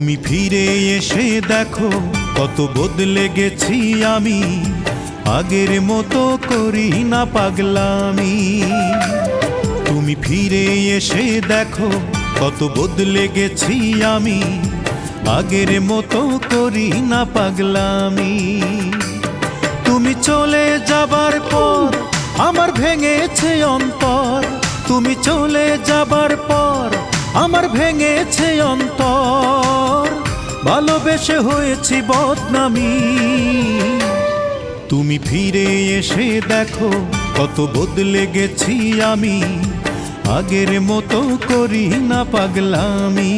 তুমি ফিরে এসে দেখো কত বদলে গেছি আমি, আগের মতো করি না পাগলামি। তুমি ফিরে এসে দেখো কত বদলে গেছি আমি, আগের মতো করি না পাগলামি। তুমি চলে যাবার পর আমার ভেঙেছে অন্তর, তুমি চলে যাবার পর আমার ভেঙেছে অন্তর, ভালোবেসে হয়েছি বদনামি। তুমি ফিরে এসে দেখো কত বদলে গেছি আমি, আগের মতো করি না পাগলামি।